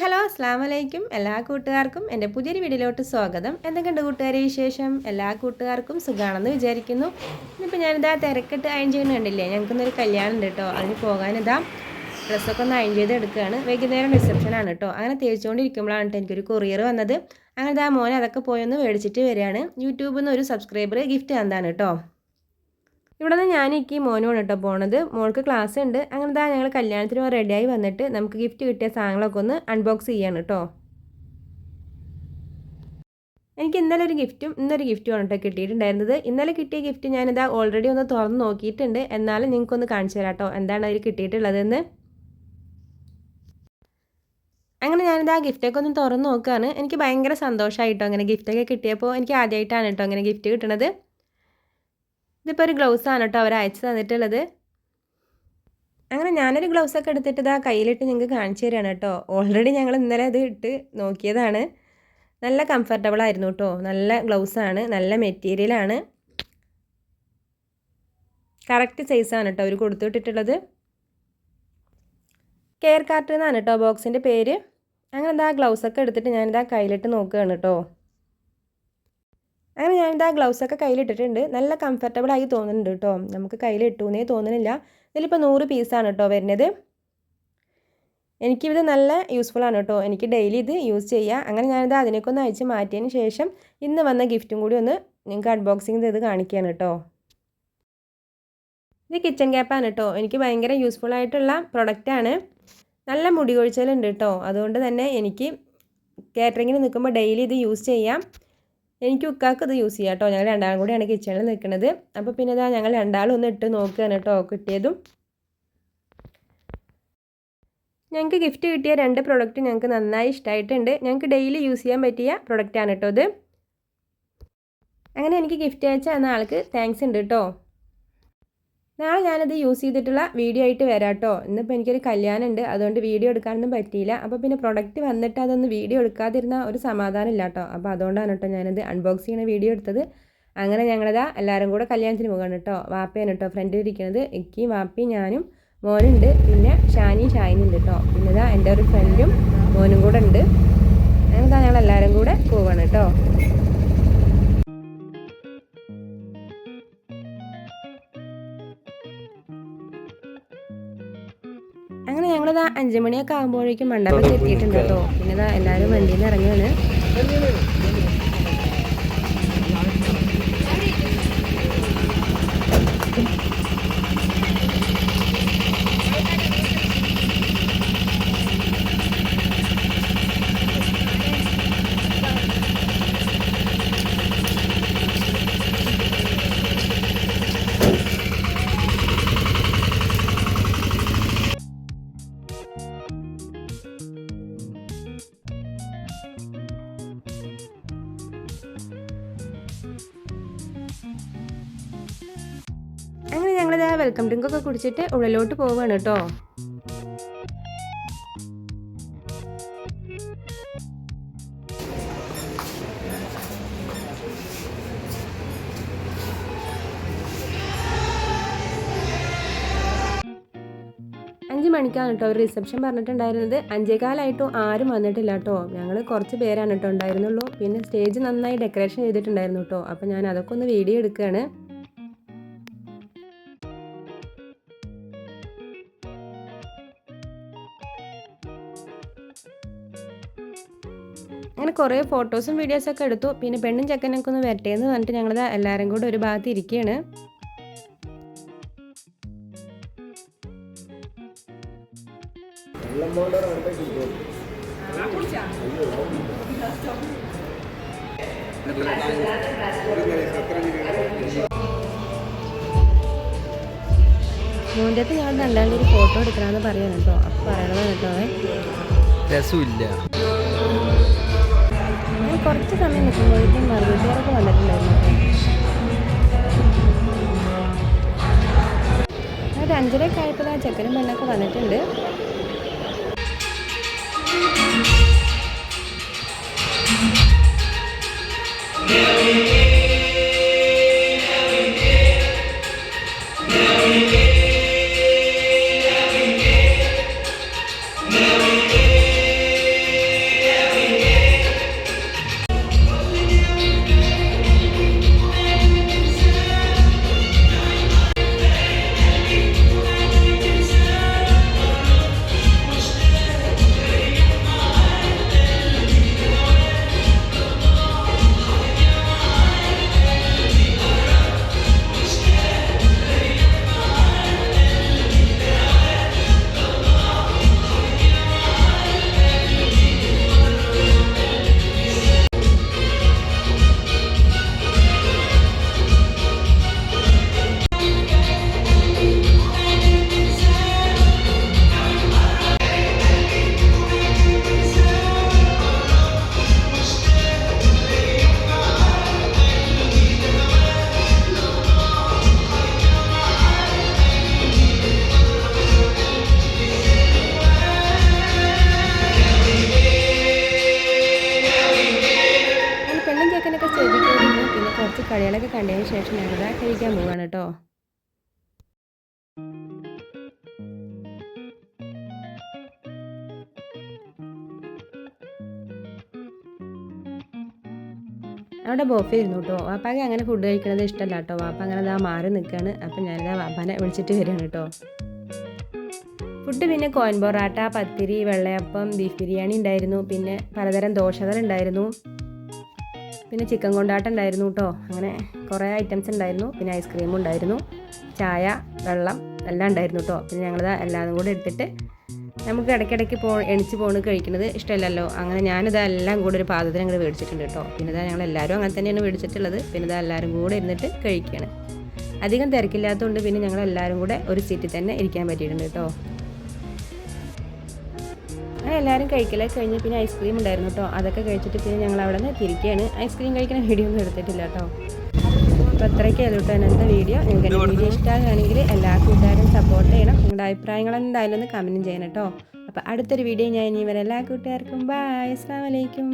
Hello അസ്സലാമു അലൈക്കും. എല്ലാ കൂട്ടുകാർക്കും എൻ്റെ പുതിയൊരു വീഡിയോയിലോട്ട് സ്വാഗതം. എന്തൊക്കെയുണ്ട് കൂട്ടുകാരെ വിശേഷം? എല്ലാ കൂട്ടുകാർക്കും സുഖമാണെന്ന് വിചാരിക്കുന്നു. ഇന്നിപ്പോൾ ഞാനിതാ തിരക്കിട്ട് അയൺ ചെയ്യുന്ന കണ്ടില്ലേ, ഞങ്ങൾക്കിന്നൊരു കല്യാണം ഉണ്ട് കേട്ടോ. അതിന് പോകാനിതാ ഡ്രസ്സൊക്കെ ഒന്ന് അയൺ ചെയ്ത് എടുക്കുകയാണ്. വൈകുന്നേരം റിസപ്ഷനാണ് കേട്ടോ. അങ്ങനെ തേച്ചുകൊണ്ടിരിക്കുമ്പോഴാണ് കേട്ടോ എനിക്കൊരു കൊറിയർ വന്നത്. അങ്ങനെ ഇതാ മോനെ അതൊക്കെ പോയൊന്ന് മേടിച്ചിട്ട് വരികയാണ്. യൂട്യൂബിൽ നിന്ന് ഒരു സബ്സ്ക്രൈബർ ഗിഫ്റ്റ് തന്നാണ് കേട്ടോ. ഇവിടെ നിന്ന് ഞാനിക്ക് മോനോണ് കേട്ടോ പോണത്. മോൾക്ക് ക്ലാസ് ഉണ്ട്. അങ്ങനെ താ ഞങ്ങൾ കല്യാണത്തിന് റെഡിയായി വന്നിട്ട് നമുക്ക് ഗിഫ്റ്റ് കിട്ടിയ സാധനങ്ങളൊക്കെ ഒന്ന് അൺബോക്സ് ചെയ്യാണ് കേട്ടോ. എനിക്ക് ഇന്നലെ ഒരു ഗിഫ്റ്റും ഇന്നൊരു ഗിഫ്റ്റുമാണ് കേട്ടോ കിട്ടിയിട്ടുണ്ടായിരുന്നത്. ഇന്നലെ കിട്ടിയ ഗിഫ്റ്റ് ഞാനിതാ ഓൾറെഡി ഒന്ന് തുറന്ന് നോക്കിയിട്ടുണ്ട്. എന്നാലും നിങ്ങൾക്കൊന്ന് കാണിച്ചു തരാം കേട്ടോ എന്താണ് അതിൽ കിട്ടിയിട്ടുള്ളതെന്ന്. അങ്ങനെ ഞാനിതാ ഗിഫ്റ്റൊക്കെ ഒന്ന് തുറന്ന് നോക്കുകയാണ്. എനിക്ക് ഭയങ്കര സന്തോഷമായിട്ടോ അങ്ങനെ ഗിഫ്റ്റൊക്കെ കിട്ടിയപ്പോൾ. എനിക്ക് ആദ്യമായിട്ടാണ് കേട്ടോ അങ്ങനെ ഗിഫ്റ്റ് കിട്ടുന്നത്. ഇതിപ്പോൾ ഒരു ഗ്ലൗസാണ് കേട്ടോ അവർ അയച്ചു തന്നിട്ടുള്ളത്. അങ്ങനെ ഞാനൊരു ഗ്ലൗസൊക്കെ എടുത്തിട്ട് ഇതാ കയ്യിലിട്ട് നിങ്ങൾക്ക് കാണിച്ചു തരാണ് കേട്ടോ. ഓൾറെഡി ഞങ്ങൾ ഇന്നലെ അത് ഇട്ട് നോക്കിയതാണ്. നല്ല കംഫർട്ടബിൾ ആയിരുന്നു കേട്ടോ. നല്ല ഗ്ലൗസാണ്, നല്ല മെറ്റീരിയലാണ്, കറക്റ്റ് സൈസാണ് കേട്ടോ അവർ കൊടുത്തുവിട്ടിട്ടുള്ളത്. കെയർ കാർട്ട് എന്നാണ് കേട്ടോ ബോക്സിൻ്റെ പേര്. അങ്ങനെ ഇതാ ഗ്ലൗസൊക്കെ എടുത്തിട്ട് ഞാനിതാ കയ്യിലിട്ട് നോക്കുകയാണ് കേട്ടോ. അങ്ങനെ ഞാനിതാ ഗ്ലൗസൊക്കെ കയ്യിലിട്ടിട്ടുണ്ട്. നല്ല കംഫർട്ടബിളായി തോന്നുന്നുണ്ട് കേട്ടോ. നമുക്ക് കയ്യിലിട്ടുന്നേ തോന്നുന്നില്ല. ഇതിലിപ്പോൾ 100 പീസാണ് കേട്ടോ വരുന്നത്. എനിക്കിത് നല്ല യൂസ്ഫുൾ ആണ് കേട്ടോ. എനിക്ക് ഡെയിലി ഇത് യൂസ് ചെയ്യാം. അങ്ങനെ ഞാനിത് അതിനൊക്കെ ഒന്ന് അയച്ച് മാറ്റിയതിന് ശേഷം ഇന്ന് വന്ന ഗിഫ്റ്റും കൂടി ഒന്ന് നിങ്ങൾക്ക് അൺബോക്സിങ് ചെയ്ത് കാണിക്കുകയാണ് കേട്ടോ. ഇത് കിച്ചൺ ക്യാപ്പാണ് കേട്ടോ. എനിക്ക് ഭയങ്കര യൂസ്ഫുൾ ആയിട്ടുള്ള പ്രൊഡക്റ്റാണ്. നല്ല മുടി കൊഴിച്ചലുണ്ട് കേട്ടോ. അതുകൊണ്ട് തന്നെ എനിക്ക് കാറ്ററിങ്ങിന് നിൽക്കുമ്പോൾ ഡെയിലി ഇത് യൂസ് ചെയ്യാം. എനിക്ക് ഉക്കാക്ക് ഇത് യൂസ് ചെയ്യാം കേട്ടോ. ഞങ്ങൾ രണ്ടാളും കൂടിയാണ് കിച്ചണിൽ നിൽക്കുന്നത്. അപ്പോൾ പിന്നെ ഇതാ ഞങ്ങൾ രണ്ടാളും ഒന്ന് ഇട്ട് നോക്കുകയാണ് കേട്ടോ കിട്ടിയതും. ഞങ്ങൾക്ക് ഗിഫ്റ്റ് കിട്ടിയ 2 പ്രൊഡക്റ്റ് ഞങ്ങൾക്ക് നന്നായി ഇഷ്ടമായിട്ടുണ്ട്. ഞങ്ങൾക്ക് ഡെയിലി യൂസ് ചെയ്യാൻ പറ്റിയ പ്രൊഡക്റ്റാണ് കേട്ടോ ഇത്. അങ്ങനെ എനിക്ക് ഗിഫ്റ്റ് അയച്ച എന്ന ആൾക്ക് താങ്ക്സ് ഉണ്ട് കേട്ടോ. നാളെ ഞാനത് യൂസ് ചെയ്തിട്ടുള്ള വീഡിയോ ആയിട്ട് വരാം കേട്ടോ. ഇന്നിപ്പോൾ എനിക്കൊരു കല്യാണം ഉണ്ട്, അതുകൊണ്ട് വീഡിയോ എടുക്കാനൊന്നും പറ്റിയില്ല. അപ്പോൾ പിന്നെ പ്രൊഡക്റ്റ് വന്നിട്ട് അതൊന്ന് വീഡിയോ എടുക്കാതിരുന്ന ഒരു സമാധാനം ഇല്ല കേട്ടോ. അപ്പോൾ അതുകൊണ്ടാണ് കേട്ടോ ഞാനത് അൺബോക്സ് ചെയ്യുന്ന വീഡിയോ എടുത്തത്. അങ്ങനെ ഞങ്ങളിതാ എല്ലാവരും കൂടെ കല്യാണത്തിന് പോകാണ് കേട്ടോ. വാപ്പയാണ് കേട്ടോ ഫ്രണ്ടിൽ ഇരിക്കുന്നത്. ഇക്കിയും വാപ്പയും ഞാനും മോനുണ്ട്, പിന്നെ ഷായിനുണ്ട് കേട്ടോ. പിന്നെ ഇതാ എൻ്റെ ഒരു ഫ്രണ്ടും മോനും കൂടെ ഉണ്ട്. അങ്ങനെ ഞങ്ങൾ എല്ലാവരും കൂടെ പോവാണ് കേട്ടോ. അങ്ങനെ ഞങ്ങളിതാ 5 മണിയൊക്കെ ആകുമ്പോഴേക്കും മണ്ഡപത്തിൽ എത്തിയിട്ടുണ്ട് കേട്ടോ. പിന്നെ ഇതാ എല്ലാവരും വണ്ടിയിൽ നിന്ന് ഇറങ്ങുകയാണ്. അങ്ങനെ ഞങ്ങളിതാ വെൽക്കം ഡ്രിങ്കൊക്കെ കുടിച്ചിട്ട് ഉള്ളിലോട്ട് പോവുകയാണ് കേട്ടോ. മണിക്കാണ് കേട്ടോ ഒരു റിസപ്ഷൻ പറഞ്ഞിട്ടുണ്ടായിരുന്നത്. 5:15 ആരും വന്നിട്ടില്ല കേട്ടോ. ഞങ്ങൾ കുറച്ച് പേരാണ് കേട്ടോ ഉണ്ടായിരുന്നുള്ളൂ. പിന്നെ സ്റ്റേജ് നന്നായി ഡെക്കറേഷൻ ചെയ്തിട്ടുണ്ടായിരുന്നു കേട്ടോ. അപ്പോൾ ഞാൻ അതൊക്കെ ഒന്ന് വീഡിയോ എടുക്കുകയാണ്. അങ്ങനെ കുറേ ഫോട്ടോസും വീഡിയോസൊക്കെ എടുത്തു. പിന്നെ പെണ്ണും ചെക്കനൊക്കെ ഒന്ന് വരട്ടെ എന്ന് പറഞ്ഞിട്ട് ഞങ്ങളിത് എല്ലാവരും കൂടെ ഒരു ഭാഗത്ത് ഇരിക്കുകയാണ്. മോൻ്റെ ഞങ്ങൾ രണ്ടാളുടെ ഒരു ഫോട്ടോ എടുക്കണമെന്ന് പറയാൻ കേട്ടോ. അപ്പോൾ പറയണതാണ് കേട്ടോ. രസമില്ല. ഞാൻ കുറച്ച് സമയം നിൽക്കുമ്പോഴേക്കും വീട്ടുകാരൊക്കെ വന്നിട്ടുണ്ടായിരുന്നു. ഒരു 5:30 ആയപ്പോൾ ആ ചെക്കനും പെണ്ണൊക്കെ വന്നിട്ടുണ്ട്. ഫുഡൊക്കെ സ്റ്റേജിൽ പിന്നെ കുറച്ച് കളികളൊക്കെ കണ്ടതിന് ശേഷം ഞങ്ങൾ കഴിക്കാൻ പോവുകയാണ് കേട്ടോ. അവിടെ ബോഫെ ഇരുന്നു കേട്ടോ. വാപ്പാക്ക് അങ്ങനെ ഫുഡ് കഴിക്കുന്നത് ഇഷ്ടമല്ല കേട്ടോ. വാപ്പ അങ്ങനെ ഇതാ മാറി നിൽക്കുകയാണ്. അപ്പം ഞാനിതാ വാപ്പാനെ വിളിച്ചിട്ട് വരികയാണ് കേട്ടോ. ഫുഡ് പിന്നെ കോയിൻ പൊറാട്ട, പത്തിരി, വെള്ളയപ്പം, ബീഫ് ബിരിയാണി ഉണ്ടായിരുന്നു. പിന്നെ പലതരം ദോശകൾ ഉണ്ടായിരുന്നു. പിന്നെ ചിക്കൻ കൊണ്ടാട്ടം ഉണ്ടായിരുന്നു കേട്ടോ. അങ്ങനെ കുറേ ഐറ്റംസ് ഉണ്ടായിരുന്നു. പിന്നെ ഐസ്ക്രീമും ഉണ്ടായിരുന്നു, ചായ, വെള്ളം എല്ലാം ഉണ്ടായിരുന്നു കേട്ടോ. പിന്നെ ഞങ്ങളിത് എല്ലാതും കൂടെ എടുത്തിട്ട് നമുക്ക് ഇടയ്ക്കിടയ്ക്ക് എണിച്ച് പോകുന്നത് കഴിക്കുന്നത് ഇഷ്ടമല്ലല്ലോ. അങ്ങനെ ഞാനിത് എല്ലാം കൂടെ ഒരു പാത്രത്തിൽ അങ്ങോട്ട് മേടിച്ചിട്ടുണ്ട് കേട്ടോ. പിന്നെ ഇതാ ഞങ്ങളെല്ലാവരും അങ്ങനെ തന്നെയാണ് മേടിച്ചിട്ടുള്ളത്. പിന്നെ ഇതാ എല്ലാവരും കൂടെ ഇരുന്നിട്ട് കഴിക്കുകയാണ്. അധികം തിരക്കില്ലാത്തതുകൊണ്ട് പിന്നെ ഞങ്ങളെല്ലാവരും കൂടെ ഒരു സീറ്റിൽ തന്നെ ഇരിക്കാൻ പറ്റിയിട്ടുണ്ട് കേട്ടോ. അങ്ങനെ എല്ലാവരും കഴിക്കലൊക്കെ കഴിഞ്ഞ് പിന്നെ ഐസ്ക്രീം ഉണ്ടായിരുന്നു കേട്ടോ. അതൊക്കെ കഴിച്ചിട്ട് പിന്നെ ഞങ്ങൾ അവിടെ നിന്ന് തിരിക്കുകയാണ്. ഐസ്ക്രീം കഴിക്കുന്ന വീഡിയോ ഒന്നും എടുത്തിട്ടില്ല കേട്ടോ. അപ്പോൾ അത്രയ്ക്കാണ് കേട്ടോ ഇന്നത്തെ വീഡിയോ. നിങ്ങൾക്ക് എൻ്റെ വീഡിയോ ഇഷ്ടമാകുകയാണെങ്കിൽ എല്ലാ കൂട്ടുകാരും സപ്പോർട്ട് ചെയ്യണം. നിങ്ങളുടെ അഭിപ്രായങ്ങൾ എന്തായാലും ഒന്ന് കമൻറ്റ് ചെയ്യണം കേട്ടോ. അപ്പോൾ അടുത്തൊരു വീഡിയോ ഞാൻ ഇനി വരെ എല്ലാ കൂട്ടുകാർക്കും ബൈ. അസ്സലാമു അലൈക്കും.